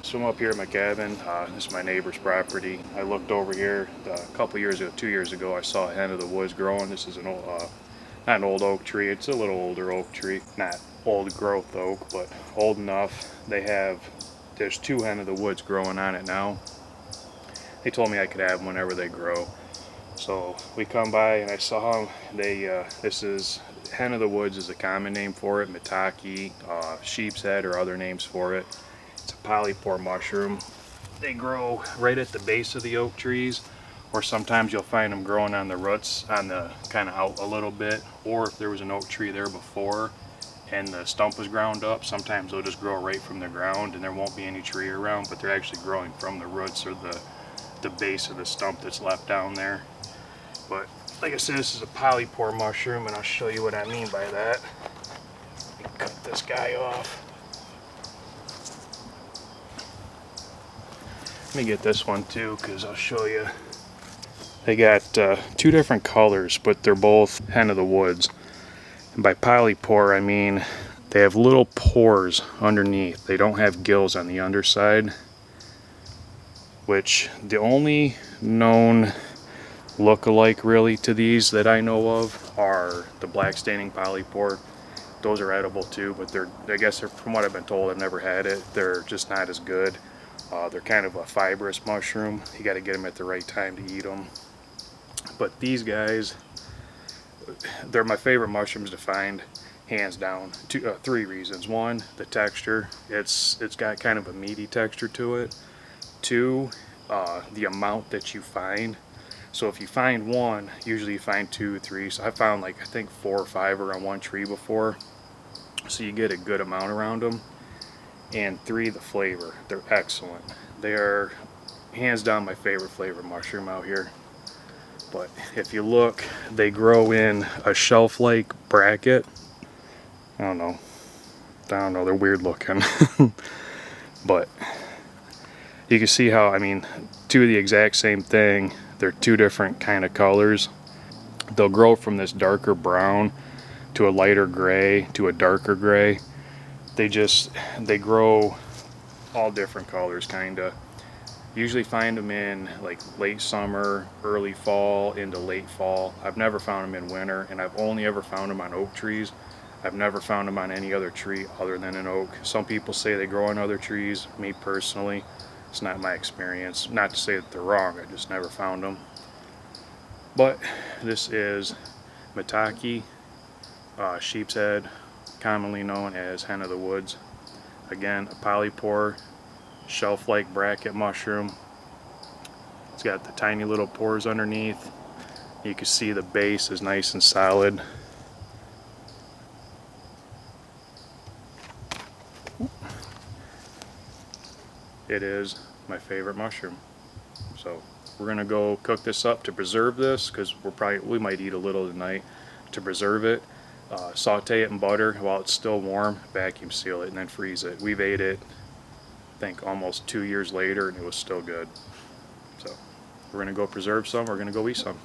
So I'm up here at my cabin. This is my neighbor's property. I looked over here a couple years ago, 2 years ago. I saw a hen of the woods growing. This is an old, not an old oak tree. It's a little older oak tree. Not old growth oak, but old enough. There's two hen of the woods growing on it now. They told me I could have them whenever they grow. So we come by and I saw them. This is hen of the woods is a common name for it. Mitake, sheep's head, or other names for it. It's a polypore mushroom. They grow right at the base of the oak trees, or sometimes you'll find them growing on the roots, on the kind of out a little bit, or if there was an oak tree there before and the stump was ground up, sometimes they'll just grow right from the ground and there won't be any tree around, but they're actually growing from the roots or the base of the stump that's left down there. But like I said, this is a polypore mushroom, and I'll show you what I mean by that. Let me cut this guy off. Let me get this one too, because I'll show you. They got two different colors, but they're both hen of the woods. And by polypore, I mean they have little pores underneath. They don't have gills on the underside, which the only known look-alike really to these that I know of are the black staining polypore. Those are edible too, but I guess from what I've been told, I've never had it. They're just not as good. They're kind of a fibrous mushroom. You got to get them at the right time to eat them. But these guys, they're my favorite mushrooms to find, hands down. Three reasons. One, the texture. It's got kind of a meaty texture to it. Two, the amount that you find. So if you find one, usually you find two, three. So I found I think 4 or 5 are on one tree before. So you get a good amount around them. And three, the flavor. They're excellent. They are hands down my favorite flavor mushroom out here. But if you look, they grow in a shelf-like bracket. I don't know, they're weird looking. But you can see how, I mean, two of the exact same thing. They're two different kind of colors. They'll grow from this darker brown to a lighter gray to a darker gray. They grow all different colors, kinda. Usually find them in late summer, early fall, into late fall. I've never found them in winter, and I've only ever found them on oak trees. I've never found them on any other tree other than an oak. Some people say they grow on other trees. Me personally, it's not my experience. Not to say that they're wrong, I just never found them. But this is Mitake, sheep's head, commonly known as hen of the woods. Again, a polypore, shelf-like bracket mushroom. It's got the tiny little pores underneath. You can see the base is nice and solid. It is my favorite mushroom. So we're gonna go cook this up to preserve this, because we might eat a little tonight to preserve it. Saute it in butter while it's still warm, vacuum seal it, and then freeze it. We've ate it, I think, almost 2 years later, and it was still good. So we're gonna go preserve some, we're gonna go eat some.